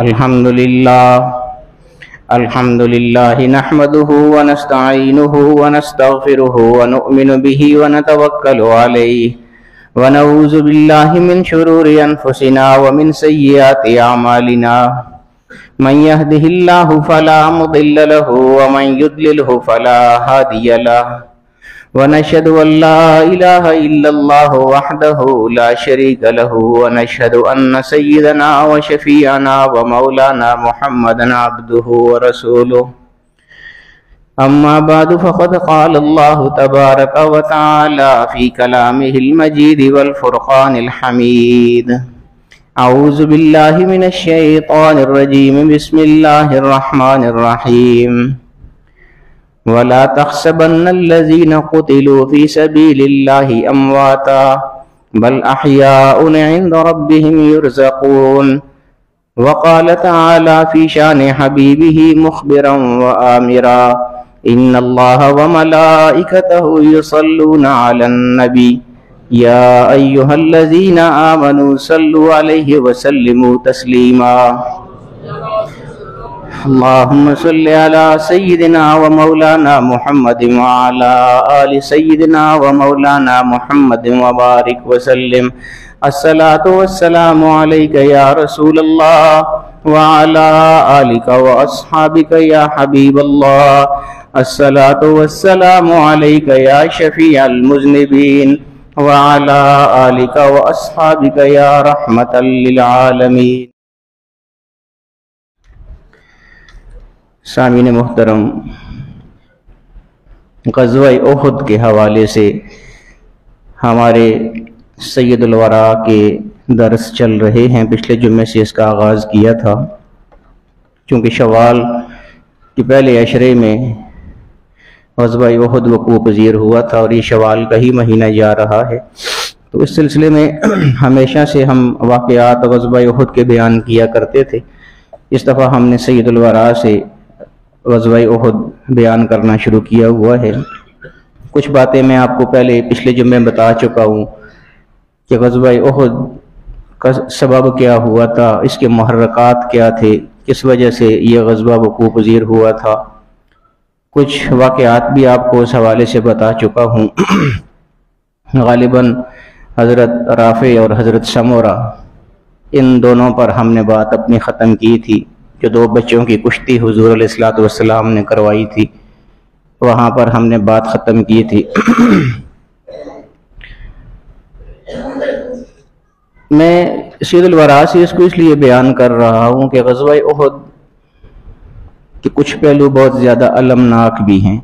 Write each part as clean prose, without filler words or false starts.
الحمد لله نحمده ونستعينه ونستغفره ونؤمن به ونتوكل عليه ونعوذ بالله من شرور أنفسنا ومن سيئات أعمالنا من يهده الله فلا مضل له ومن يضلله فلا هادي له ونشهد أن لا إله إلا الله وحده لا شريك له ونشهد أن سيدنا وشفيعنا ومولانا محمدا عبده ورسوله أما بعد فقد قال الله تبارك وتعالى في كلامه المجيد والفرقان الحميد أعوذ بالله من الشيطان الرجيم بسم الله الرحمن الرحيم ولا تحسبن الذين قتلوا في سبيل الله أمواتا بل أحياء عند ربهم يرزقون وقال تعالى في شان حبيبه مخبرا وآمرا إن الله وملائكته يصلون على النبي يا أيها الذين آمنوا صلوا عليه وسلموا تسليما اللهم صل على سيدنا ومولانا محمد وعلى آل سيدنا ومولانا محمد وبارك وسلم الصلاة والسلام عليك يا رسول الله وعلى آلك وأصحابك يا حبيب الله الصلاة والسلام عليك يا شفيع المذنبين وعلى آلك وأصحابك يا رحمة للعالمين۔ سامعین محترم، غزوہ احد کے حوالے سے ہمارے سید الورا کے درس چل رہے ہیں۔ پچھلے جمعے سے اس کا آغاز کیا تھا، چونکہ شوال کے پہلے عشرے میں غزوہ احد وقوع پذیر ہوا تھا اور یہ شوال کا ہی مہینہ جا رہا ہے، تو اس سلسلے میں ہمیشہ سے ہم واقعات غزوہ احد کے بیان کیا کرتے تھے۔ اس دفعہ ہم نے سید الورا سے غزوہ احد بیان کرنا شروع کیا ہوا ہے۔ کچھ باتیں میں آپ کو پہلے پچھلے جمعے بتا چکا ہوں کہ غزوہ احد کا سبب کیا ہوا تھا، اس کے محرکات کیا تھے، کس وجہ سے یہ غزوہ وقوع پذیر ہوا تھا۔ کچھ واقعات بھی آپ کو اس حوالے سے بتا چکا ہوں۔ غالباً حضرت رافع اور حضرت سمورہ، ان دونوں پر ہم نے بات اپنی ختم کی تھی۔ جو دو بچوں کی کشتی حضور علیہ السلام نے کروائی تھی، وہاں پر ہم نے بات ختم کی تھی۔ میں سید الورا سے اس کو اس لیے بیان کر رہا ہوں کہ غزوہ احد کے کچھ پہلو بہت زیادہ المناک بھی ہیں۔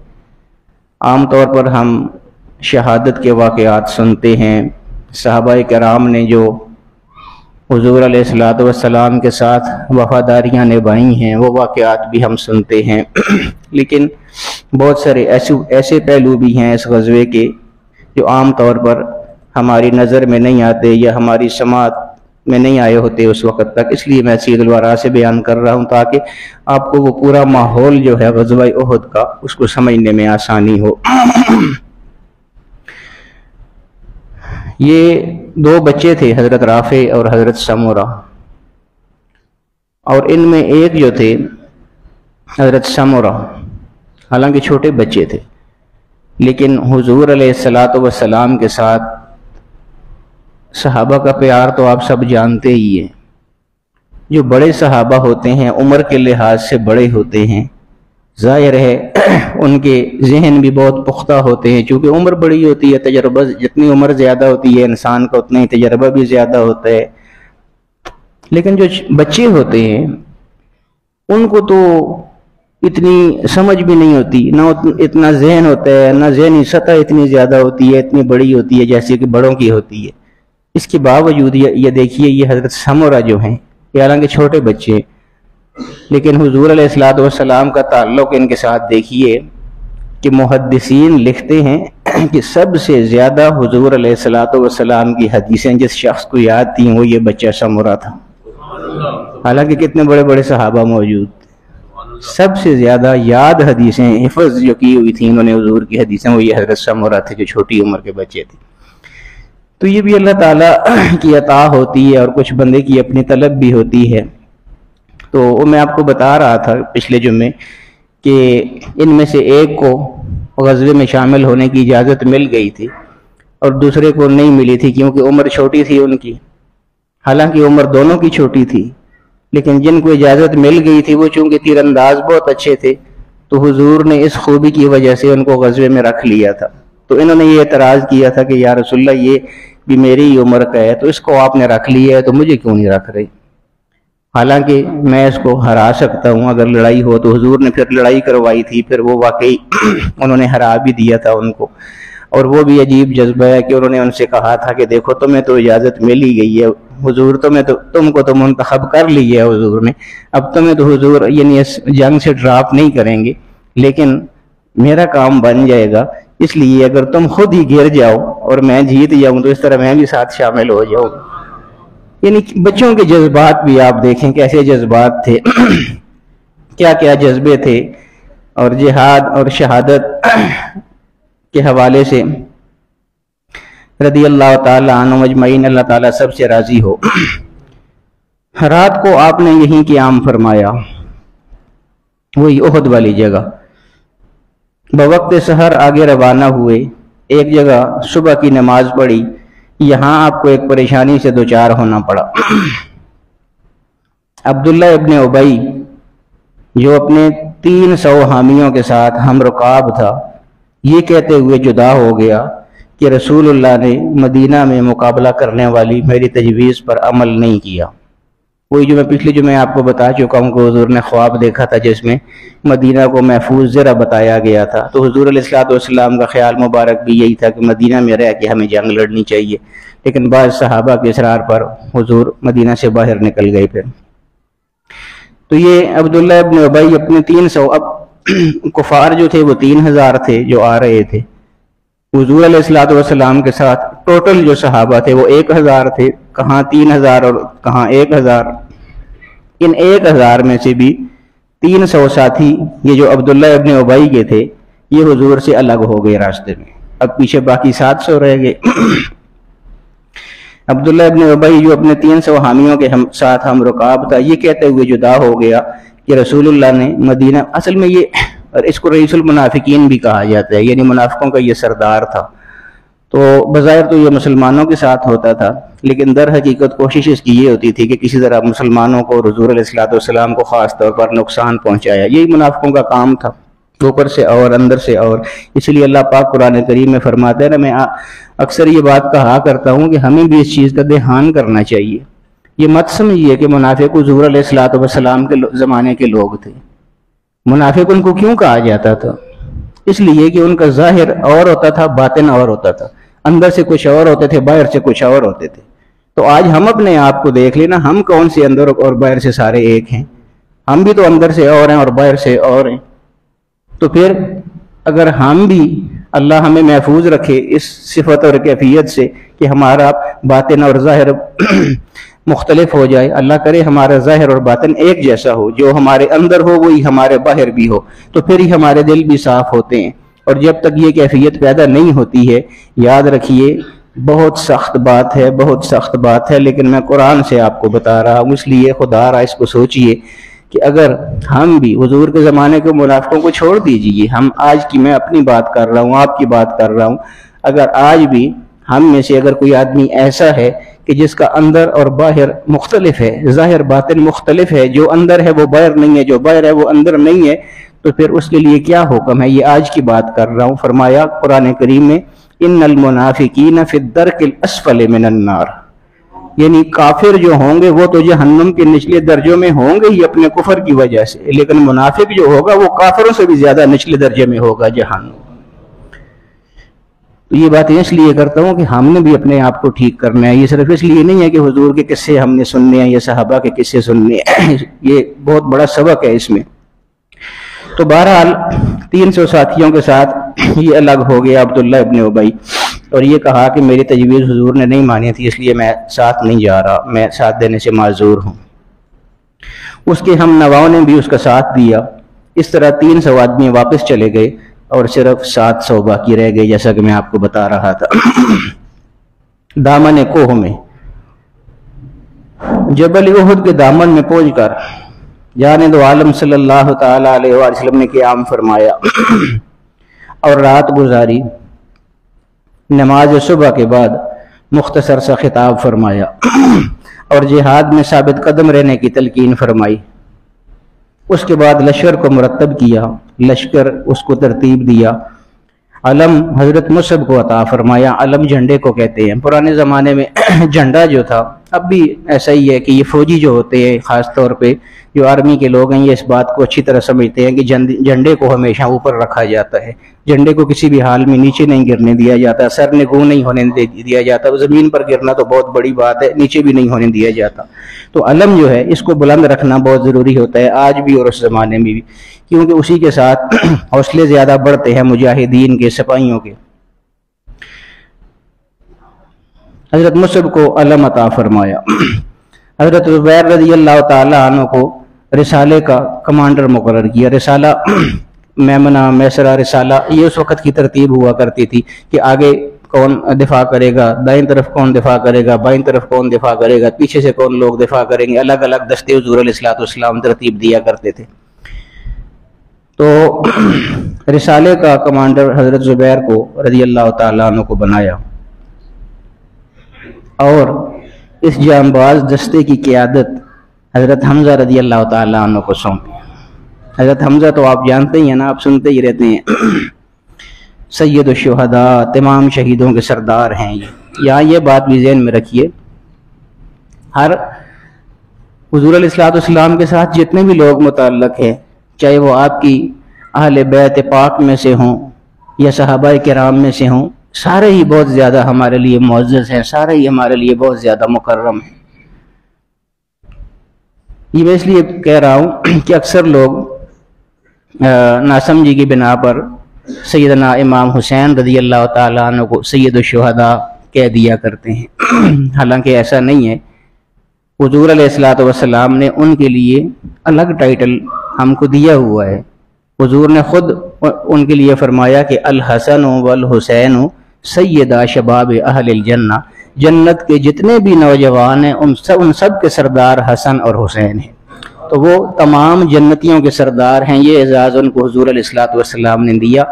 عام طور پر ہم شہادت کے واقعات سنتے ہیں، صحابہ کرام نے جو حضور علیہ السلام کے ساتھ وفاداریاں نبھائی ہیں، وہ واقعات بھی ہم سنتے ہیں، لیکن بہت سارے ایسے پہلو بھی ہیں اس غزوے کے جو عام طور پر ہماری نظر میں نہیں آتے یا ہماری سماعت میں نہیں آئے ہوتے اس وقت تک۔ اس لیے میں سید الورا سے بیان کر رہا ہوں تاکہ آپ کو وہ پورا ماحول جو ہے غزوہ احد کا، اس کو سمجھنے میں آسانی ہو۔ یہ دو بچے تھے، حضرت رافع اور حضرت سمورہ، اور ان میں ایک جو تھے حضرت سمورہ، حالانکہ چھوٹے بچے تھے، لیکن حضور علیہ السلام کے ساتھ صحابہ کا پیار تو آپ سب جانتے ہی ہیں۔ جو بڑے صحابہ ہوتے ہیں عمر کے لحاظ سے بڑے ہوتے ہیں، ظاہر ہے ان کے ذہن بھی بہت پختہ ہوتے ہیں، چونکہ عمر بڑی ہوتی ہے، تجربہ جتنی عمر زیادہ ہوتی ہے انسان کا اتنا ہی تجربہ بھی زیادہ ہوتا ہے۔ لیکن جو بچے ہوتے ہیں ان کو تو اتنی سمجھ بھی نہیں ہوتی، نہ اتنا ذہن ہوتا ہے، نہ ذہنی سطح اتنی زیادہ ہوتی ہے، اتنی بڑی ہوتی ہے جیسے کہ بڑوں کی ہوتی ہے۔ اس کے باوجود یہ دیکھیے، یہ حضرت سمورہ جو ہیں، یہ حالانکہ چھوٹے بچے، لیکن حضور علیہ السلام کا تعلق ان کے ساتھ دیکھیے کہ محدثین لکھتے ہیں کہ سب سے زیادہ حضور علیہ السلام کی حدیثیں جس شخص کو یاد تھیں وہ یہ بچہ سمورہ تھا، حالانکہ کتنے بڑے بڑے صحابہ موجود تھے۔ سب سے زیادہ یاد حدیثیں حفظ جو کی ہوئی تھیں انہوں نے حضور کی حدیثیں، وہ یہ حضرت سمورہ تھے جو چھوٹی عمر کے بچے تھے۔ تو یہ بھی اللہ تعالیٰ کی عطا ہوتی ہے اور کچھ بندے کی اپنی طلب بھی ہوتی ہے۔ تو وہ میں آپ کو بتا رہا تھا پچھلے جمعے کہ ان میں سے ایک کو غزوے میں شامل ہونے کی اجازت مل گئی تھی اور دوسرے کو نہیں ملی تھی، کیونکہ عمر چھوٹی تھی ان کی. حالانکہ عمر دونوں کی چھوٹی تھی، لیکن جن کو اجازت مل گئی تھی وہ چونکہ تیر انداز بہت اچھے تھے تو حضور نے اس خوبی کی وجہ سے ان کو غزوے میں رکھ لیا تھا. تو انہوں نے یہ اعتراض کیا تھا کہ یا رسول اللہ یہ بھی میری ہی عمر کا ہے، تو اس کو آپ نے رکھ لیا ہے تو مجھے کیوں نہیں رکھ رہے؟ حالانکہ میں اس کو ہرا سکتا ہوں اگر لڑائی ہو. تو حضور نے پھر لڑائی کروائی تھی، پھر وہ واقعی انہوں نے ہرا بھی دیا تھا ان کو. اور وہ بھی عجیب جذبہ ہے کہ انہوں نے ان سے کہا تھا کہ دیکھو تمہیں تو اجازت مل ہی گئی ہے حضور، تم کو تو منتخب کر لی ہے حضور نے، اب تمہیں تو حضور یعنی اس جنگ سے ڈراپ نہیں کریں گے، لیکن میرا کام بن جائے گا، اس لیے اگر تم خود ہی گر جاؤ اور میں جیت جاؤں تو اس طرح میں بھی ساتھ شامل ہو جاؤں. یعنی بچوں کے جذبات بھی آپ دیکھیں کیسے جذبات تھے کیا کیا جذبے تھے. اور جہاد اور شہادت کے حوالے سے رضی اللہ تعالی عنہ مجمعین، اللہ تعالیٰ سب سے راضی ہو. رات کو آپ نے یہیں قیام فرمایا، وہی احد والی جگہ. بوقت سحر آگے روانہ ہوئے، ایک جگہ صبح کی نماز پڑھی، یہاں آپ کو ایک پریشانی سے دوچار ہونا پڑا. عبداللہ ابن ابی جو اپنے 300 حامیوں کے ساتھ ہم رکاب تھا، یہ کہتے ہوئے جدا ہو گیا کہ رسول اللہ نے مدینہ میں مقابلہ کرنے والی میری تجویز پر عمل نہیں کیا. وہی جو میں پچھلے جو میں آپ کو بتا چکا ہوں کہ حضور نے خواب دیکھا تھا جس میں مدینہ کو محفوظ زرہ بتایا گیا تھا. تو حضور علیہ السلام کا خیال مبارک بھی یہی تھا کہ مدینہ میں رہ کے ہمیں جنگ لڑنی چاہیے، لیکن بعض صحابہ کے اصرار پر حضور مدینہ سے باہر نکل گئے. پھر تو یہ عبداللہ ابن ابی اپنے 300، اب کفار جو تھے وہ 3000 تھے جو آ رہے تھے حضور علیہ السلام کے ساتھ. ٹوٹل جو صحابہ تھے وہ 1000 تھے، کہاں 3000 اور کہاں 1000. ان 1000 میں سے بھی 300 ساتھی یہ جو عبداللہ ابن ابی کے تھے یہ حضور سے الگ ہو گئے راستے میں. اب پیچھے باقی 700 رہ گئے. عبداللہ ابن ابی جو اپنے 300 حامیوں کے ساتھ ہم رکاب تھا، یہ کہتے ہوئے جدا ہو گیا کہ رسول اللہ نے مدینہ، اصل میں یہ اس کو رئیس المنافقین بھی کہا جاتا ہے، یعنی منافقوں کا یہ سردار تھا. تو بظاہر تو یہ مسلمانوں کے ساتھ ہوتا تھا، لیکن در حقیقت کوشش اس کی یہ ہوتی تھی کہ کسی طرح مسلمانوں کو اور حضور علیہ السلام کو خاص طور پر نقصان پہنچایا. یہی منافقوں کا کام تھا، اوپر سے اور اندر سے اور. اس لیے اللہ پاک قرآن کریم میں فرماتا ہے نا، میں اکثر یہ بات کہا کرتا ہوں کہ ہمیں بھی اس چیز کا دھیان کرنا چاہیے. یہ مت سمجھیے کہ منافق حضور علیہ السلام کے زمانے کے لوگ تھے. منافق ان کو کیوں کہا جاتا تھا؟ اس لیے کہ ان کا ظاہر اور ہوتا تھا، باطن اور ہوتا تھا. اندر سے کچھ اور ہوتے تھے، باہر سے کچھ اور ہوتے تھے. تو آج ہم اپنے آپ کو دیکھ لینا، ہم کون سے اندر اور باہر سے سارے ایک ہیں؟ ہم بھی تو اندر سے اور ہیں اور باہر سے اور ہیں. تو پھر اگر ہم بھی اللہ ہمیں محفوظ رکھے اس صفت اور کیفیت سے کہ ہمارا باطن اور ظاہر مختلف ہو جائے، اللہ کرے ہمارا ظاہر اور باطن ایک جیسا ہو، جو ہمارے اندر ہو وہی ہمارے باہر بھی ہو، تو پھر ہی ہمارے دل بھی صاف ہوتے ہیں. اور جب تک یہ کیفیت پیدا نہیں ہوتی ہے، یاد رکھیے بہت سخت بات ہے، بہت سخت بات ہے، لیکن میں قرآن سے آپ کو بتا رہا ہوں. اس لیے خدا را اس کو سوچئے کہ اگر ہم بھی حضور کے زمانے کے منافقوں کو چھوڑ دیجئے، ہم آج کی، میں اپنی بات کر رہا ہوں، آپ کی بات کر رہا ہوں، اگر آج بھی ہم میں سے اگر کوئی آدمی ایسا ہے کہ جس کا اندر اور باہر مختلف ہے، ظاہر باطن مختلف ہے، جو اندر ہے وہ باہر نہیں ہے، جو باہر ہے وہ اندر نہیں ہے، تو پھر اس کے لیے کیا حکم ہے؟ یہ آج کی بات کر رہا ہوں. فرمایا قرآن کریم میں ان المنافقین فی الدرک الاسفل من النار، یعنی کافر جو ہوں گے وہ تو جہنم کے نچلے درجوں میں ہوں گے ہی اپنے کفر کی وجہ سے، لیکن منافق جو ہوگا وہ کافروں سے بھی زیادہ نچلے درجے میں ہوگا جہنم. تو یہ باتیں اس لیے کرتا ہوں کہ ہم نے بھی اپنے آپ کو ٹھیک کرنا ہے. یہ صرف اس لیے نہیں ہے کہ حضور کے قصے ہم نے سننے ہیں یا صحابہ کے قصے سننے ہیں، یہ بہت بڑا سبق ہے اس میں. تو بہرحال 300 ساتھیوں کے ساتھ یہ الگ ہو گیا عبداللہ ابن ابی، اور یہ کہا کہ میری تجویز حضور نے نہیں مانی تھی، اس لیے میں ساتھ نہیں جا رہا، میں ساتھ دینے سے معذور ہوں. اس کے ہم نواؤں نے بھی اس کا ساتھ دیا. اس طرح 300 آدمی واپس چلے گئے اور صرف 700 باقی رہ گئے، جیسا کہ میں آپ کو بتا رہا تھا. دامن کوہ میں، جبل احد کے دامن میں پہنچ کر جانب عالم صلی اللہ تعالی علیہ وسلم نے قیام فرمایا اور رات گزاری، نماز صبح کے بعد مختصر سا خطاب فرمایا اور جہاد میں ثابت قدم رہنے کی تلقین فرمائی۔ اس کے بعد لشکر کو مرتب کیا، لشکر اس کو ترتیب دیا، علم حضرت مصعب کو عطا فرمایا۔ علم جھنڈے کو کہتے ہیں۔ پرانے زمانے میں جھنڈا جو تھا، اب بھی ایسا ہی ہے کہ یہ فوجی جو ہوتے ہیں، خاص طور پہ جو آرمی کے لوگ ہیں، یہ اس بات کو اچھی طرح سمجھتے ہیں کہ جھنڈے کو ہمیشہ اوپر رکھا جاتا ہے، جھنڈے کو کسی بھی حال میں نیچے نہیں گرنے دیا جاتا، سر نگوں نہیں ہونے دیا جاتا، زمین پر گرنا تو بہت بڑی بات ہے، نیچے بھی نہیں ہونے دیا جاتا۔ تو علم جو ہے اس کو بلند رکھنا بہت ضروری ہوتا ہے، آج بھی اور اس زمانے میں بھی، کیونکہ اسی کے ساتھ حوصلے زیادہ بڑھتے ہیں مجاہدین کے، سپاہیوں کے۔ حضرت مصعب کو علم عطا فرمایا۔ حضرت زبیر رضی اللہ تعالی عنہ کو رسالے کا کمانڈر مقرر کیا۔ رسالہ میمنہ، میسرہ، رسالہ، یہ اس وقت کی ترتیب ہوا کرتی تھی کہ آگے کون دفاع کرے گا، دائیں طرف کون دفاع کرے گا، بائیں طرف کون دفاع کرے گا، پیچھے سے کون لوگ دفاع کریں گے، الگ الگ دستے حضور علیہ الصلوۃ والسلام ترتیب دیا کرتے تھے۔ تو رسالے کا کمانڈر حضرت زبیر کو رضی اللہ تعالیٰ عنہ کو بنایا اور اس جانباز دستے کی قیادت حضرت حمزہ رضی اللہ تعالیٰ عنہ کو سونپی۔ حضرت حمزہ تو آپ جانتے ہی ہیں نا، آپ سنتے ہی رہتے ہیں، سید الشہداء، تمام شہیدوں کے سردار ہیں یہ۔ یہاں یہ بات بھی ذہن میں رکھیے، ہر حضور علیہ الصلوۃ والسلام کے ساتھ جتنے بھی لوگ متعلق ہیں، چاہے وہ آپ کی اہل بیت پاک میں سے ہوں یا صحابہ کرام میں سے ہوں، سارے ہی بہت زیادہ ہمارے لیے معزز ہیں، سارے ہی ہمارے لیے بہت زیادہ مکرم ہیں۔ یہ میں اس لیے کہہ رہا ہوں کہ اکثر لوگ ناسمجھی کی بنا پر سیدنا امام حسین رضی اللہ تعالیٰ عنہ کو سید الشہداء کہہ دیا کرتے ہیں، حالانکہ ایسا نہیں ہے۔ حضور علیہ الصلوۃ والسلام نے ان کے لیے الگ ٹائٹل ہم کو دیا ہوا ہے۔ حضور نے خود ان کے لیے فرمایا کہ الحسن والحسین سیدہ شباب اہل الجنہ، جنت کے جتنے بھی نوجوان ہیں ان سب کے سردار حسن اور حسین ہیں، تو وہ تمام جنتیوں کے سردار ہیں۔ یہ اعزاز ان کو حضور علیہ الصلوۃ والسلام نے دیا،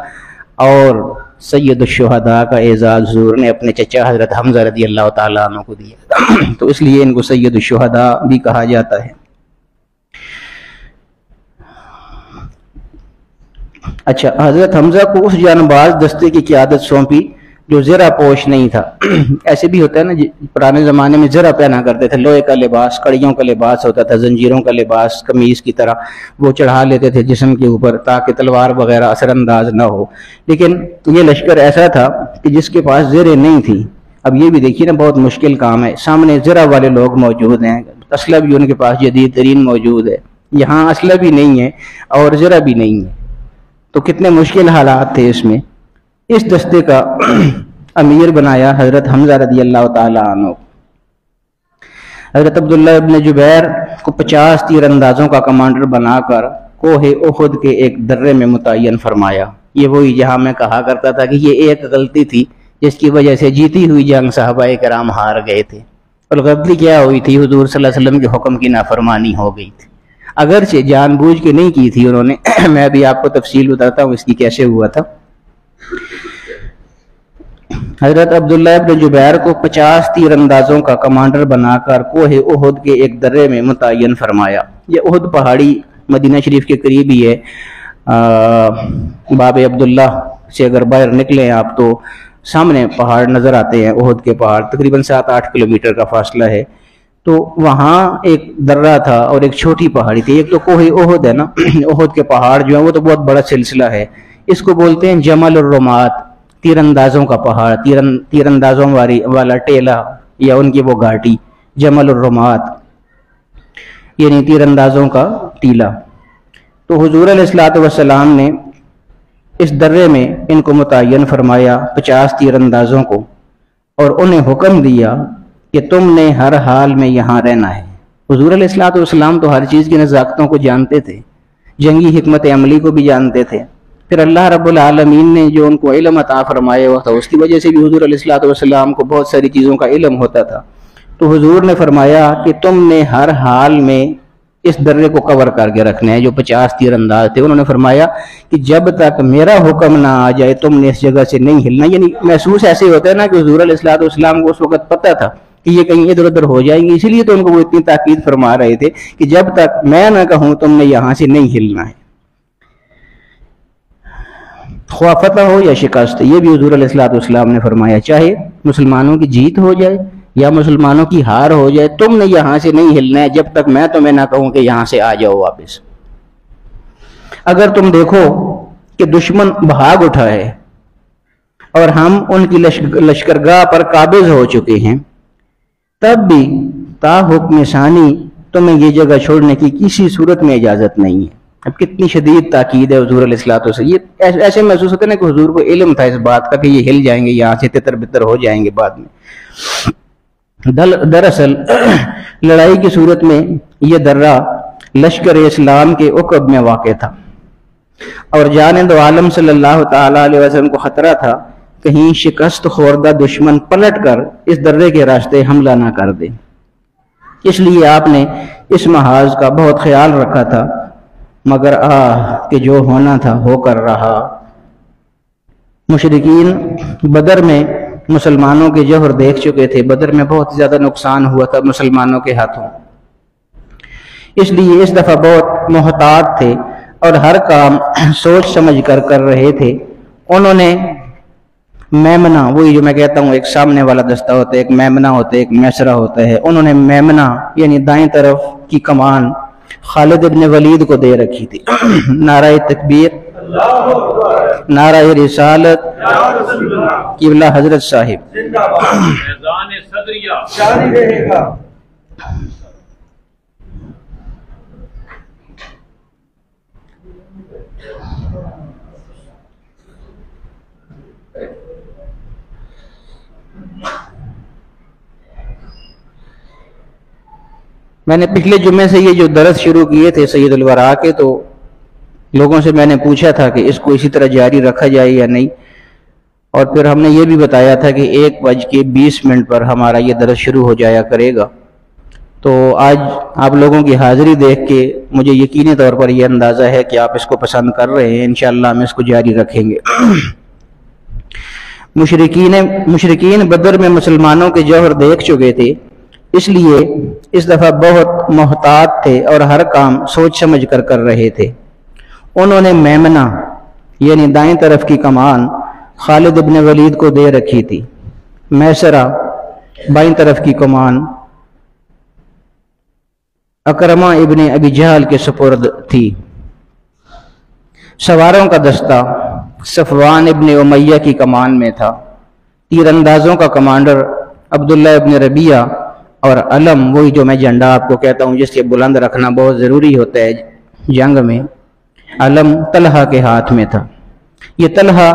اور سید الشہداء کا اعزاز حضور نے اپنے چچا حضرت حمزہ رضی اللہ تعالیٰ عنہ کو دیا، تو اس لیے ان کو سید الشہداء بھی کہا جاتا ہے۔ اچھا، حضرت حمزہ کو اس جانباز دستے کی قیادت سونپی جو زرہ پوش نہیں تھا۔ ایسے بھی ہوتا ہے نا، پرانے زمانے میں زرہ پہنا کرتے تھے، لوہے کا لباس، کڑیوں کا لباس ہوتا تھا، زنجیروں کا لباس، قمیض کی طرح وہ چڑھا لیتے تھے جسم کے اوپر تاکہ تلوار وغیرہ اثر انداز نہ ہو۔ لیکن یہ لشکر ایسا تھا کہ جس کے پاس زرہ نہیں تھی۔ اب یہ بھی دیکھیے نا، بہت مشکل کام ہے، سامنے زرہ والے لوگ موجود ہیں، اسلحہ بھی ان کے پاس جدید ترین موجود ہے، یہاں اسلحہ بھی نہیں ہے اور زرہ بھی نہیں ہے، تو کتنے مشکل حالات تھے اس میں۔ اس دستے کا امیر بنایا حضرت حمزہ رضی اللہ تعالیٰ عنہ۔ حضرت عبداللہ ابن جبیر کو 50 تیر اندازوں کا کمانڈر بنا کر کوہ احد کے ایک درے میں متعین فرمایا۔ یہ وہی جہاں میں کہا کرتا تھا کہ یہ ایک غلطی تھی جس کی وجہ سے جیتی ہوئی جنگ صحابہ کرام ہار گئے تھے، اور غلطی کیا ہوئی تھی؟ حضور صلی اللہ علیہ وسلم کے حکم کی نافرمانی ہو گئی تھی، اگرچہ جان بوجھ کے نہیں کی تھی انہوں نے۔ میں ابھی آپ کو تفصیل بتاتا ہوں اس کی کیسے ہوا تھا۔ حضرت عبداللہ ابن جبیر کو 50 تیر اندازوں کا کمانڈر بنا کر کوہ احد کے ایک درے میں متعین فرمایا۔ یہ احد پہاڑی مدینہ شریف کے قریب ہی ہے، باب عبداللہ سے اگر باہر نکلیں آپ تو سامنے پہاڑ نظر آتے ہیں، احد کے پہاڑ، تقریباً 7-8 کلومیٹر کا فاصلہ ہے۔ تو وہاں ایک درہ تھا اور ایک چھوٹی پہاڑی تھی۔ ایک تو کوہ احد ہے نا، احد کے پہاڑ جو ہیں وہ تو بہت بڑا سلسلہ ہے، اس کو بولتے ہیں جمل الرمات، تیر اندازوں کا پہاڑ، تیر اندازوں والا ٹیلا یا ان کی وہ گھاٹی، جمل الرمات یعنی تیر اندازوں کا ٹیلا۔ تو حضور علیہ الصلوۃ والسلام نے اس درے میں ان کو متعین فرمایا 50 تیر اندازوں کو، اور انہیں حکم دیا کہ تم نے ہر حال میں یہاں رہنا ہے۔ حضور علیہ الصلوۃ والسلام تو ہر چیز کی نزاکتوں کو جانتے تھے، جنگی حکمت عملی کو بھی جانتے تھے، پھر اللہ رب العالمین نے جو ان کو علم عطا فرمایا ہوا تھا اس کی وجہ سے بھی حضور علیہ الصلوۃ والسلام کو بہت ساری چیزوں کا علم ہوتا تھا۔ تو حضور نے فرمایا کہ تم نے ہر حال میں اس درے کو کور کر کے رکھنے ہیں جو 50 تیر انداز تھے. انہوں نے فرمایا کہ جب تک میرا حکم نہ آ جائے تم نے اس جگہ سے نہیں ہلنا. یعنی محسوس ایسے ہوتا ہے نا کہ حضور علیہ السلام کو اس وقت پتہ تھا کہ یہ کہیں ادھر ادھر ہو جائیں گے, اسی لیے تو ان کو وہ اتنی تاکید فرما رہے تھے کہ جب تک میں نہ کہوں تم نے یہاں سے نہیں ہلنا ہے, خواہ فتح ہو یا شکست. یہ بھی حضور علیہ السلام نے فرمایا چاہے مسلمانوں کی جیت ہو جائے یا مسلمانوں کی ہار ہو جائے تم نے یہاں سے نہیں ہلنا ہے جب تک میں تمہیں نہ کہوں کہ یہاں سے آ جاؤ واپس. اگر تم دیکھو کہ دشمن بھاگ اٹھا ہے اور ہم ان کی لشکرگاہ پر قابض ہو چکے ہیں تب بھی تا حکم ثانی تمہیں یہ جگہ چھوڑنے کی کسی صورت میں اجازت نہیں ہے. اب کتنی شدید تاکید ہے حضور علیہ الصلوۃ والسلام. یہ ایسے محسوس ہوتا ہے نا کہ حضور کو علم تھا اس بات کا کہ یہ ہل جائیں گے یہاں سے تتر بتر ہو جائیں گے بعد میں. دراصل لڑائی کی صورت میں یہ درہ لشکر اسلام کے عقب میں واقع تھا اور جانب عالم صلی اللہ تعالی علیہ وسلم کو خطرہ تھا کہیں شکست خوردہ دشمن پلٹ کر اس درے کے راستے حملہ نہ کر دے. اس لیے آپ نے اس محاذ کا بہت خیال رکھا تھا مگر کہ جو ہونا تھا ہو کر رہا. مشرکین بدر میں مسلمانوں کے جوہر دیکھ چکے تھے. بدر میں بہت زیادہ نقصان ہوا تھا مسلمانوں کے ہاتھوں, اس لیے اس دفعہ بہت محتاط تھے اور ہر کام سوچ سمجھ کر رہے تھے. انہوں نے میمنہ, وہی جو میں کہتا ہوں ایک سامنے والا دستہ ہوتا ہے, ایک میمنہ ہوتا ہے, ایک میسرہ ہوتا ہے, انہوں نے میمنہ یعنی دائیں طرف کی کمان خالد ابن ولید کو دے رکھی تھی. نعرہ تکبیر, نعرہ رسالت, قبلہ حضرت صاحب. میں نے پچھلے جمعے سے یہ جو درس شروع کیے تھے سید الورا کے, تو لوگوں سے میں نے پوچھا تھا کہ اس کو اسی طرح جاری رکھا جائے یا نہیں, اور پھر ہم نے یہ بھی بتایا تھا کہ 1:20 پر ہمارا یہ درس شروع ہو جایا کرے گا. تو آج آپ لوگوں کی حاضری دیکھ کے مجھے یقینی طور پر یہ اندازہ ہے کہ آپ اس کو پسند کر رہے ہیں. انشاءاللہ ہم اس کو جاری رکھیں گے. مشرکین بدر میں مسلمانوں کے جوہر دیکھ چکے تھے, اس لیے اس دفعہ بہت محتاط تھے اور ہر کام سوچ سمجھ کر رہے تھے. انہوں نے میمنہ یعنی دائیں طرف کی کمان خالد ابن ولید کو دے رکھی تھی. میسرہ بائیں طرف کی کمان اکرمہ ابن ابی جہل کے سپرد تھی. سواروں کا دستہ صفوان ابن امیہ کی کمان میں تھا. تیر اندازوں کا کمانڈر عبداللہ ابن ربیعہ اور علم, وہی جو میں جھنڈا آپ کو کہتا ہوں جس کے بلند رکھنا بہت ضروری ہوتا ہے جنگ میں, علم طلحہ کے ہاتھ میں تھا. یہ طلحہ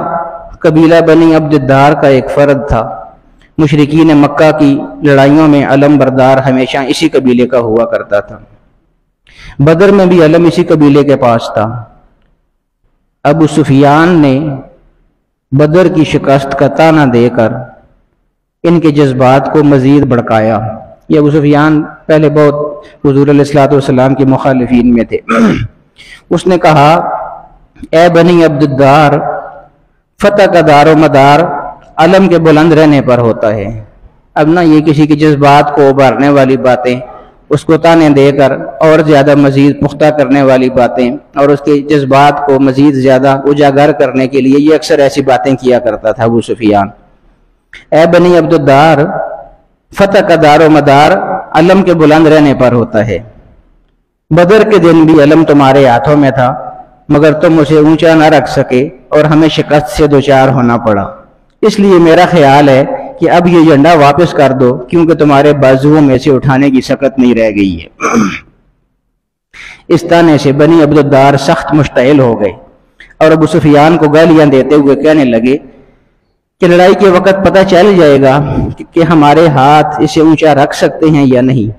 قبیلہ بنی عبد الدار کا ایک فرد تھا. مشرکین مکہ کی لڑائیوں میں علم بردار ہمیشہ اسی قبیلے کا ہوا کرتا تھا. بدر میں بھی علم اسی قبیلے کے پاس تھا. ابو سفیان نے بدر کی شکست کا طعنہ دے کر ان کے جذبات کو مزید بھڑکایا. یہ ابو سفیان پہلے بہت حضور علیہ الصلوۃ والسلام کے مخالفین میں تھے. اس نے کہا اے بنی عبد الدار, فتح کا دار و مدار علم کے بلند رہنے پر ہوتا ہے. اب نہ یہ کسی کے جذبات کو ابھارنے والی باتیں, اس کو طعنے دے کر اور زیادہ مزید پختہ کرنے والی باتیں اور اس کے جذبات کو مزید زیادہ اجاگر کرنے کے لیے یہ اکثر ایسی باتیں کیا کرتا تھا ابو سفیان. اے بنی عبد الدار, فتح کا دار و مدار علم کے بلند رہنے پر ہوتا ہے. بدر کے دن بھی علم تمہارے ہاتھوں میں تھا مگر تم اسے اونچا نہ رکھ سکے اور ہمیں شکست سے دوچار ہونا پڑا. اس لیے میرا خیال ہے کہ اب یہ جھنڈا واپس کر دو کیونکہ تمہارے بازوؤں میں سے اٹھانے کی سکت نہیں رہ گئی ہے. اس طعنے سے بنی عبد الدار سخت مشتعل ہو گئے اور ابو سفیان کو گالیاں دیتے ہوئے کہنے لگے کہ لڑائی کے وقت پتہ چل جائے گا کہ ہمارے ہاتھ اسے اونچا رکھ سکتے ہیں یا نہیں.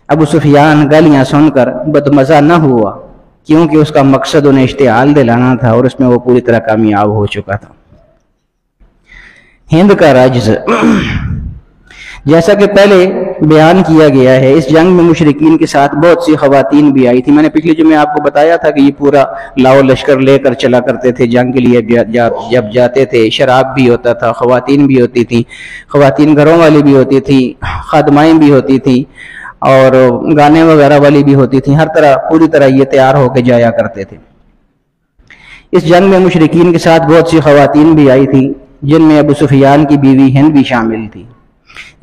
ابو سفیان گالیاں سن کر بدمزہ نہ ہوا کیونکہ اس کا مقصد انہیں اشتعال دلانا تھا اور اس میں وہ پوری طرح کامیاب ہو چکا تھا. ہند کا رجز, جیسا کہ پہلے بیان کیا گیا ہے اس جنگ میں مشرکین کے ساتھ بہت سی خواتین بھی آئی تھی. میں نے پچھلے جمعے آپ کو بتایا تھا کہ یہ پورا لاؤ لشکر لے کر چلا کرتے تھے جنگ کے لیے. جب جاتے تھے شراب بھی ہوتا تھا, خواتین بھی ہوتی تھیں, خواتین گھروں والی بھی ہوتی تھیں, خادمائیں بھی ہوتی تھیں اور گانے وغیرہ والی بھی ہوتی تھیں. ہر طرح پوری طرح یہ تیار ہو کے جایا کرتے تھے. اس جنگ میں مشرکین کے ساتھ بہت سی خواتین بھی آئی تھیں جن میں ابو سفیان کی بیوی ہند بھی شامل تھی.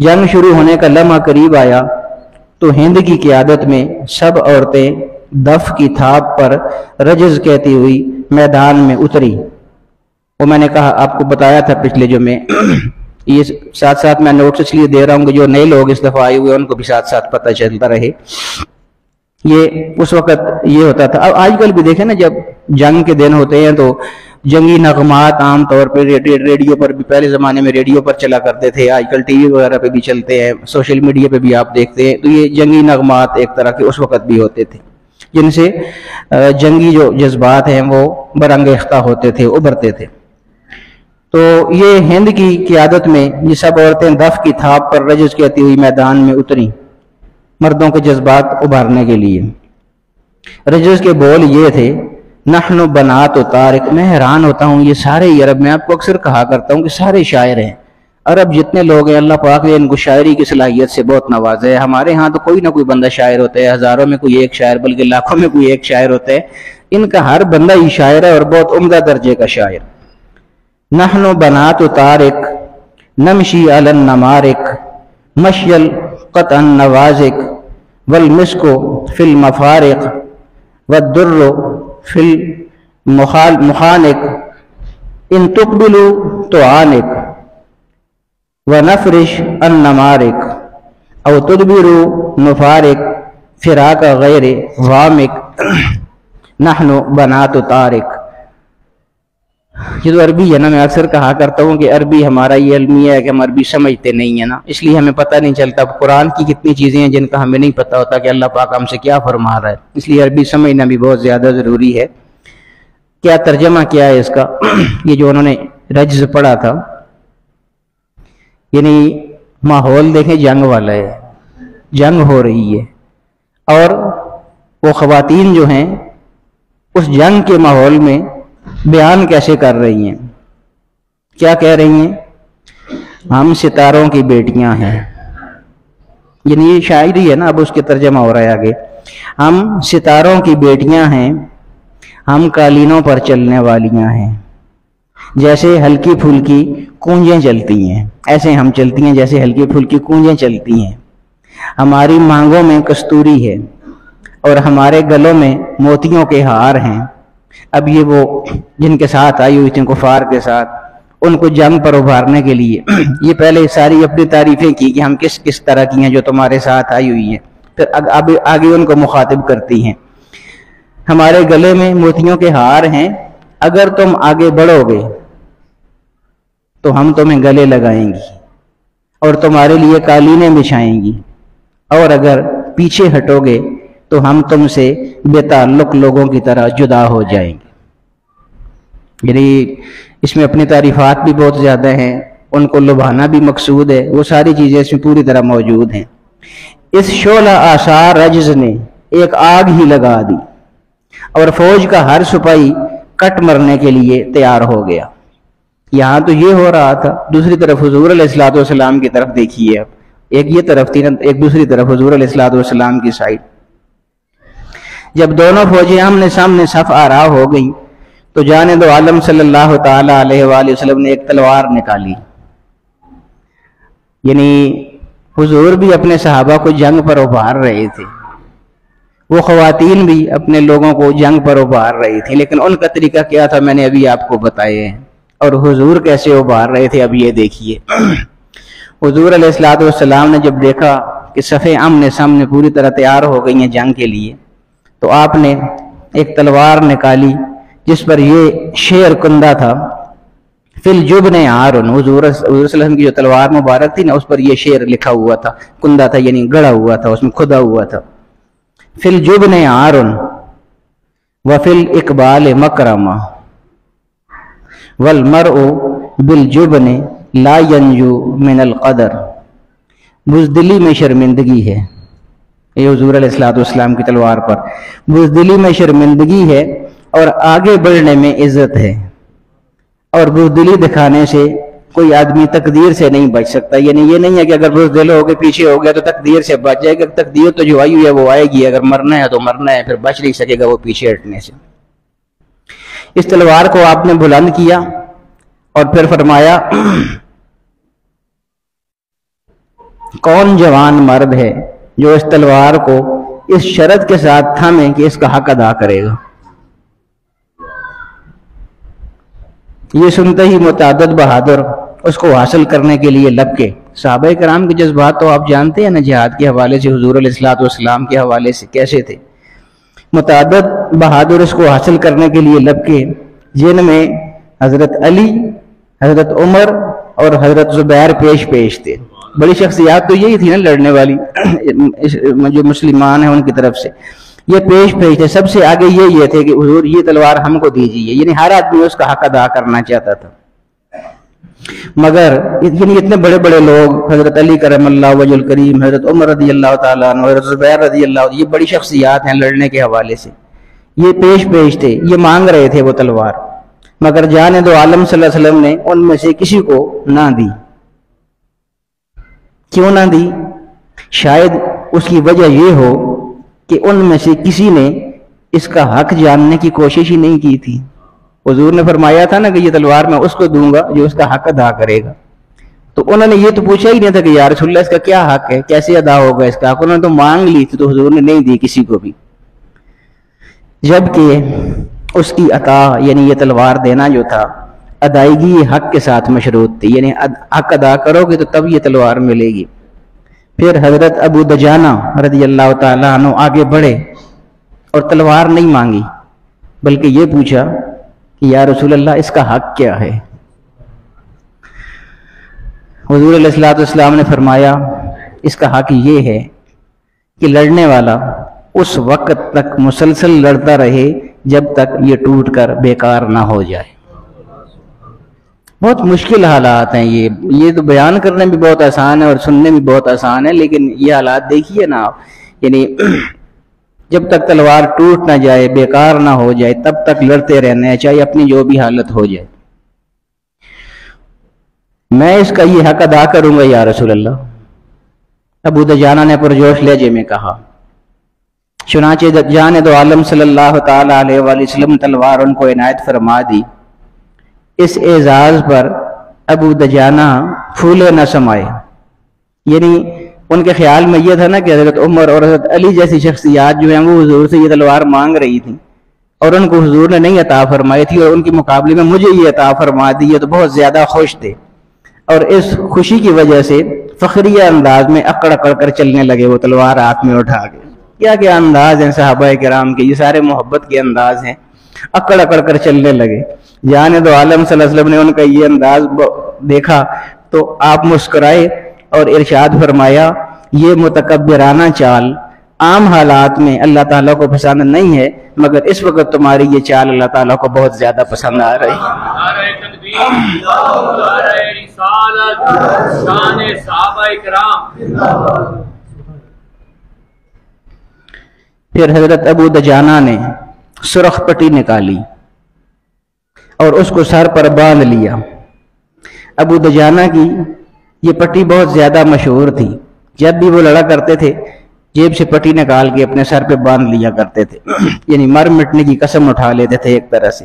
جنگ شروع ہونے کا لمحہ قریب آیا تو ہند کی قیادت میں سب عورتیں دف کی تھاپ پر رجز کہتی ہوئی میدان میں اتری. وہ میں نے کہا آپ کو بتایا تھا پچھلے جمعے, یہ ساتھ ساتھ میں نوٹس اس لیے دے رہا ہوں کہ جو نئے لوگ اس دفعہ آئے ہوئے ان کو بھی ساتھ ساتھ پتہ چلتا رہے. یہ اس وقت یہ ہوتا تھا. اب آج کل بھی دیکھیں نا, جب جنگ کے دن ہوتے ہیں تو جنگی نغمات عام طور پہ ریڈیو پر بھی, پہلے زمانے میں ریڈیو پر چلا کرتے تھے, آج کل ٹی وی وغیرہ پہ بھی چلتے ہیں, سوشل میڈیا پہ بھی آپ دیکھتے ہیں. تو یہ جنگی نغمات ایک طرح کے اس وقت بھی ہوتے تھے جن سے جنگی جو جذبات ہیں وہ برانگیختہ ہوتے تھے, ابھرتے تھے. تو یہ ہند کی قیادت میں یہ سب عورتیں دف کی تھاپ پر رجز کہتی ہوئی میدان میں اتریں مردوں کے جذبات ابھارنے کے لیے. رجز کے بول یہ تھے, نحن بنات و طارق. میں حیران ہوتا ہوں, یہ سارے عرب, میں آپ کو اکثر کہا کرتا ہوں کہ سارے شاعر ہیں. عرب جتنے لوگ ہیں اللہ پاک نے ان کو شاعری کی صلاحیت سے بہت نوازا ہے. ہمارے ہاں تو کوئی نہ کوئی بندہ شاعر ہوتا ہے, ہزاروں میں کوئی ایک شاعر, بلکہ لاکھوں میں کوئی ایک شاعر ہوتا ہے. ان کا ہر بندہ ہی شاعر ہے اور بہت عمدہ درجے کا شاعر. نحن بنات و طارق نمشی علی النمارق مشی القطع النوازق والمسک فی المفارق والدر فی المخانق ان تقبلوا تعانق ونفرش النمارق او تدبروا نفارق فراق غیر وامق نحن بنات طارق. یہ تو عربی ہے نا, میں اکثر کہا کرتا ہوں کہ عربی ہمارا یہ المیہ ہے کہ ہم عربی سمجھتے نہیں ہیں نا, اس لیے ہمیں پتہ نہیں چلتا. قرآن کی کتنی چیزیں ہیں جن کا ہمیں نہیں پتہ ہوتا کہ اللہ پاک ہم سے کیا فرما رہا ہے, اس لیے عربی سمجھنا بھی بہت زیادہ ضروری ہے. کیا ترجمہ کیا ہے اس کا؟ یہ جو انہوں نے رجز پڑھا تھا, یعنی ماحول دیکھیں جنگ والا ہے, جنگ ہو رہی ہے اور وہ خواتین جو ہیں اس جنگ کے ماحول میں بیان کیسے کر رہی ہیں, کیا کہہ رہی ہیں؟ ہم ستاروں کی بیٹیاں ہیں. یعنی یہ شاعری ہے نا, اب اس کے ترجمہ ہو رہا ہے آگے. ہم ستاروں کی بیٹیاں ہیں, ہم قالینوں پر چلنے والیاں ہیں, جیسے ہلکی پھلکی کونجیں چلتی ہیں ایسے ہم چلتی ہیں, جیسے ہلکی پھلکی کونجیں چلتی ہیں. ہماری مانگوں میں کستوری ہے اور ہمارے گلوں میں موتیوں کے ہار ہیں. اب یہ وہ جن کے ساتھ آئی ہوئی تھیں کفار کے ساتھ, ان کو جنگ پر ابھارنے کے لیے یہ پہلے ساری اپنی تعریفیں کی کہ ہم کس کس طرح کی ہیں جو تمہارے ساتھ آئی ہوئی ہیں. پھر آگے ان کو مخاطب کرتی ہیں, ہمارے گلے میں موتیوں کے ہار ہیں, اگر تم آگے بڑھو گے تو ہم تمہیں گلے لگائیں گی اور تمہارے لیے قالینیں بچھائیں گی, اور اگر پیچھے ہٹو گے تو ہم تم سے بے تعلق لوگوں کی طرح جدا ہو جائیں گے. یعنی اس میں اپنی تعریفات بھی بہت زیادہ ہیں, ان کو لبھانا بھی مقصود ہے, وہ ساری چیزیں اس میں پوری طرح موجود ہیں. اس شعلہ آثار رجز نے ایک آگ ہی لگا دی اور فوج کا ہر سپاہی کٹ مرنے کے لیے تیار ہو گیا. یہاں تو یہ ہو رہا تھا, دوسری طرف حضور علیہ الصلوۃ والسلام کی طرف دیکھیے. اب ایک یہ طرف تھی نا, ایک دوسری طرف حضور علیہ الصلوۃ والسلام کی سائڈ. جب دونوں فوجیں آمنے سامنے صف آراہ ہو گئیں تو جانب عالم صلی اللہ تعالی علیہ وآلہ وسلم نے ایک تلوار نکالی. یعنی حضور بھی اپنے صحابہ کو جنگ پر ابھار رہے تھے, وہ خواتین بھی اپنے لوگوں کو جنگ پر ابھار رہی تھی, لیکن ان کا طریقہ کیا تھا میں نے ابھی آپ کو بتائے ہیں. اور حضور کیسے ابھار رہے تھے اب یہ دیکھیے. حضور علیہ الصلوۃ والسلام نے جب دیکھا کہ صفیں آمنے سامنے پوری طرح تیار ہو گئی ہیں جنگ کے لیے, تو آپ نے ایک تلوار نکالی جس پر یہ شعر کندہ تھا, فی الجبن عارن. حضور صلی اللہ علیہ وسلم کی جو تلوار مبارک تھی نا, اس پر یہ شعر لکھا ہوا تھا, کندہ تھا یعنی گڑا ہوا تھا, اس میں کھدا ہوا تھا. فی الجبن عارن وفی الاقبال مکرمہ والمرء بالجبن لا ينجو من القدر بزدلی میں شرمندگی ہے، یہ حضور علیہ الصلوۃ والسلام کی تلوار پر بزدلی میں شرمندگی ہے اور آگے بڑھنے میں عزت ہے، اور بزدلی دکھانے سے کوئی آدمی تقدیر سے نہیں بچ سکتا. یعنی یہ نہیں ہے کہ اگر بزدل ہو کے پیچھے ہو گیا تو تقدیر سے بچ جائے گا، تقدیر تو جو آئی ہوئی ہے وہ آئے گی، اگر مرنا ہے تو مرنا ہے، پھر بچ نہیں سکے گا وہ پیچھے ہٹنے سے. اس تلوار کو آپ نے بلند کیا اور پھر فرمایا کون جوان مرد ہے جو اس تلوار کو اس شرط کے ساتھ تھامے کہ اس کا حق ادا کرے گا. یہ سنتے ہی متعدد بہادر اس کو حاصل کرنے کے لیے لپکے. صحابہ کرام کے جذبات تو آپ جانتے ہیں نا، جہاد کے حوالے سے، حضور علیہ الصلوۃ والسلام کے حوالے سے کیسے تھے. متعدد بہادر اس کو حاصل کرنے کے لیے لپکے، جن میں حضرت علی، حضرت عمر اور حضرت زبیر پیش تھے. بڑی شخصیات تو یہی تھی نا لڑنے والی جو مسلمان ہیں ان کی طرف سے، یہ پیش تھے. سب سے آگے یہ تھے کہ حضور یہ تلوار ہم کو دیجیے. یعنی ہر آدمی اس کا حق ادا کرنا چاہتا تھا. مگر یعنی اتنے بڑے بڑے لوگ، حضرت علی کرم اللہ وجہ الکریم، حضرت عمر رضی اللہ تعالیٰ عنہ، حضرت زبیر رضی اللہ، یہ بڑی شخصیات ہیں لڑنے کے حوالے سے، یہ پیش تھے، یہ مانگ رہے تھے وہ تلوار. مگر جان دو عالم صلی اللہ علیہ وسلم نے ان میں سے کسی کو نہ دی. کیوں نہ دی؟ شاید اس کی وجہ یہ ہو کہ ان میں سے کسی نے اس کا حق جاننے کی کوشش ہی نہیں کی تھی. حضور نے فرمایا تھا نا کہ یہ تلوار میں اس کو دوں گا جو اس کا حق ادا کرے گا. تو انہوں نے یہ تو پوچھا ہی نہیں تھا کہ یا رسول اللہ اس کا کیا حق ہے، کیسے ادا ہوگا اس کا حق. انہوں نے تو مانگ لی تھی، تو حضور نے نہیں دی کسی کو بھی. جبکہ اس کی عطا یعنی یہ تلوار دینا جو تھا، ادائیگی حق کے ساتھ مشروط تھی. یعنی حق ادا کرو گے تو تب یہ تلوار ملے گی. پھر حضرت ابو دجانہ رضی اللہ تعالیٰ عنہ آگے بڑھے اور تلوار نہیں مانگی، بلکہ یہ پوچھا کہ یا رسول اللہ اس کا حق کیا ہے. حضور علیہ الصلوۃ والسلام نے فرمایا اس کا حق یہ ہے کہ لڑنے والا اس وقت تک مسلسل لڑتا رہے جب تک یہ ٹوٹ کر بیکار نہ ہو جائے. بہت مشکل حالات ہیں یہ تو بیان کرنے بھی بہت آسان ہے اور سننے بھی بہت آسان ہے، لیکن یہ حالات دیکھیے نا آپ. یعنی جب تک تلوار ٹوٹ نہ جائے، بیکار نہ ہو جائے، تب تک لڑتے رہنا ہے، چاہے اپنی جو بھی حالت ہو جائے. میں اس کا یہ حق ادا کروں گا یا رسول اللہ. ابو دجانہ نے پرجوش لہجے میں کہا. چنانچہ جان دو عالم صلی اللہ تعالیٰ علیہ وآلہ وسلم تلوار ان کو عنایت فرما دی. اس اعزاز پر ابو دجانہ پھولے نہ سمائے. یعنی ان کے خیال میں یہ تھا نا کہ حضرت عمر اور حضرت علی جیسی شخصیات جو ہیں وہ حضور سے یہ تلوار مانگ رہی تھیں اور ان کو حضور نے نہیں عطا فرمائی تھی، اور ان کے مقابلے میں مجھے یہ عطا فرما دی ہے، تو بہت زیادہ خوش تھے. اور اس خوشی کی وجہ سے فخریہ انداز میں اکڑ اکڑ کر چلنے لگے وہ تلوار ہاتھ میں اٹھا کے. کیا انداز ہیں صحابہ کرام کے، یہ سارے محبت کے انداز ہیں. اکڑ اکڑ کر چلنے لگے. جان دو عالم صلی اللہ علیہ وسلم نے ان کا یہ انداز دیکھا تو آپ مسکرائے اور ارشاد فرمایا یہ متکبرانہ چال عام حالات میں اللہ تعالیٰ کو پسند نہیں ہے، مگر اس وقت تمہاری یہ چال اللہ تعالیٰ کو بہت زیادہ پسند آ رہی ہے. پھر حضرت ابو دجانہ نے سرخ پٹی نکالی اور اس کو سر پر باندھ لیا. ابو دجانہ کی یہ پٹی بہت زیادہ مشہور تھی. جب بھی وہ لڑا کرتے تھے جیب سے پٹی نکال کے اپنے سر پہ باندھ لیا کرتے تھے. یعنی مر مٹنے کی قسم اٹھا لیتے تھے ایک طرح سے.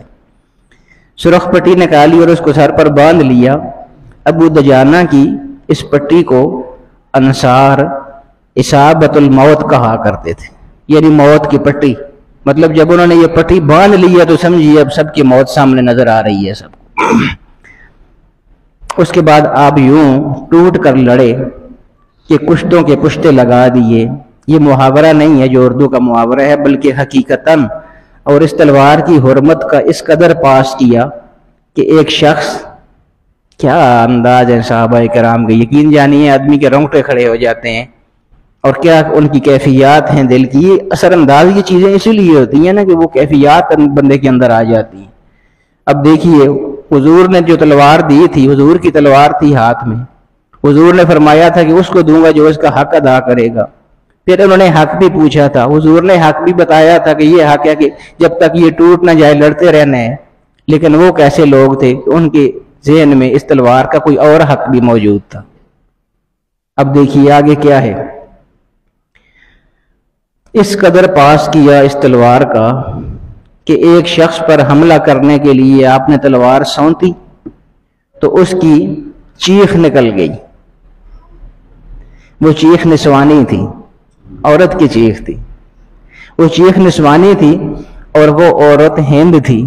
سرخ پٹی نکالی اور اس کو سر پر باندھ لیا. ابو دجانہ کی اس پٹی کو انصار اصابت الموت کہا کرتے تھے. یعنی موت کی پٹی. مطلب جب انہوں نے یہ پٹی باندھ لیا تو سمجھیے اب سب کی موت سامنے نظر آ رہی ہے سب. اس کے بعد آپ یوں ٹوٹ کر لڑے کہ کشتوں کے پشتے لگا دیے. یہ محاورہ نہیں ہے جو اردو کا محاورہ ہے، بلکہ حقیقتاً. اور اس تلوار کی حرمت کا اس قدر پاس کیا کہ ایک شخص، کیا انداز ہے صحابہ کرام کے، یقین جانیے آدمی کے رونگٹے کھڑے ہو جاتے ہیں. اور کیا ان کی کیفیات ہیں دل کی. یہ اثر انداز کی چیزیں اسی لیے ہوتی ہیں نا کہ وہ کیفیات بندے کے اندر آ جاتی ہیں. اب دیکھیے حضور نے جو تلوار دی تھی، حضور کی تلوار تھی ہاتھ میں، حضور نے فرمایا تھا کہ اس کو دوں گا جو اس کا حق ادا کرے گا۔ پھر انہوں نے حق بھی پوچھا تھا، حضور نے حق بھی بتایا تھا کہ یہ حق ہے کہ جب تک یہ ٹوٹ نہ جائے لڑتے رہنا ہے۔ لیکن وہ کیسے لوگ تھے کہ ان کے ذہن میں اس تلوار کا کوئی اور حق بھی موجود تھا۔ اب دیکھیے آگے کیا ہے، اس قدر پاس کیا اس تلوار کا کہ ایک شخص پر حملہ کرنے کے لیے آپ نے تلوار سونتی تو اس کی چیخ نکل گئی۔ وہ چیخ نسوانی تھی، عورت کی چیخ تھی، وہ چیخ نسوانی تھی، اور وہ عورت ہند تھی۔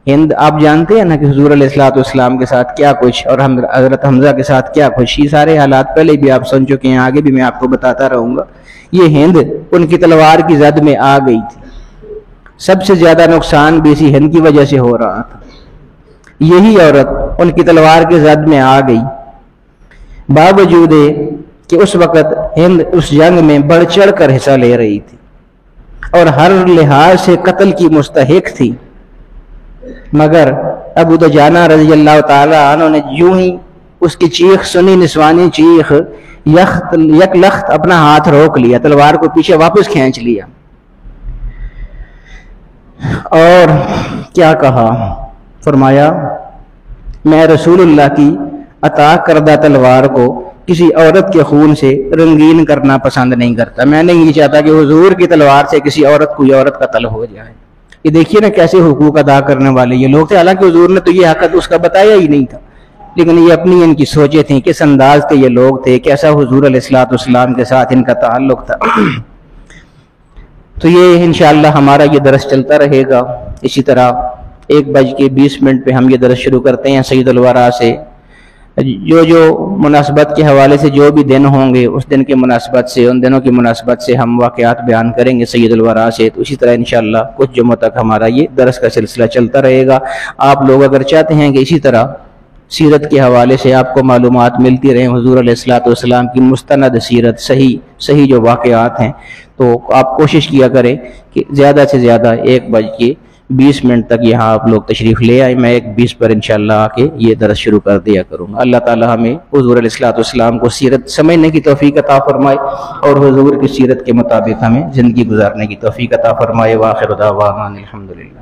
ہند آپ جانتے ہیں نا کہ حضور علیہ الصلوۃ والسلام کے ساتھ کیا کچھ، اور حضرت حمزہ کے ساتھ کیا کچھ، یہ سارے حالات پہلے بھی آپ سن چکے ہیں، آگے بھی میں آپ کو بتاتا رہوں گا۔ یہ ہند ان کی تلوار کی زد میں آ گئی تھی۔ سب سے زیادہ نقصان بھی اسی ہند کی وجہ سے ہو رہا تھا۔ یہی عورت ان کی تلوار کی زد میں آ گئی، باوجود کہ اس وقت ہند اس جنگ میں بڑھ چڑھ کر حصہ لے رہی تھی اور ہر لحاظ سے قتل کی مستحق تھی، مگر ابو دجانہ رضی اللہ تعالی عنہ نے یوں ہی اس کی چیخ سنی، نسوانی چیخ، یک لخت اپنا ہاتھ روک لیا، تلوار کو پیچھے واپس کھینچ لیا، اور کیا کہا، فرمایا میں رسول اللہ کی عطا کردہ تلوار کو کسی عورت کے خون سے رنگین کرنا پسند نہیں کرتا، میں نہیں چاہتا کہ حضور کی تلوار سے کسی عورت کوئی عورت قتل ہو جائے۔ یہ دیکھیے نا کیسے حقوق ادا کرنے والے یہ لوگ تھے، حالانکہ حضور نے تو یہ حق اس کا بتایا ہی نہیں تھا، لیکن یہ اپنی ان کی سوچیں تھیں، کس انداز کے یہ لوگ تھے، کیسا حضور علیہ الصلوۃ والسلام کے ساتھ ان کا تعلق تھا۔ تو یہ انشاءاللہ ہمارا یہ درس چلتا رہے گا۔ اسی طرح 1:20 پہ ہم یہ درس شروع کرتے ہیں سید الورا سے۔ جو مناسبت کے حوالے سے جو بھی دن ہوں گے اس دن کے مناسبت سے، ان دنوں کی مناسبت سے ہم واقعات بیان کریں گے سید الورا سے۔ تو اسی طرح انشاءاللہ کچھ جمعہ تک ہمارا یہ درس کا سلسلہ چلتا رہے گا۔ آپ لوگ اگر چاہتے ہیں کہ اسی طرح سیرت کے حوالے سے آپ کو معلومات ملتی رہیں، حضور علیہ الصلوۃ والسلام کی مستند سیرت، صحیح جو واقعات ہیں، تو آپ کوشش کیا کریں کہ زیادہ سے زیادہ 1:20 تک یہاں آپ لوگ تشریف لے آئیں۔ میں 1:20 پر انشاءاللہ آ کے یہ درس شروع کر دیا کروں گا۔ اللہ تعالی ہمیں حضور علیہ الصلوۃ والسلام کو سیرت سمجھنے کی توفیق عطا فرمائے اور حضور کی سیرت کے مطابق ہمیں زندگی گزارنے کی توفیق عطا فرمائے۔ وآخر دعوانا الحمدللہ۔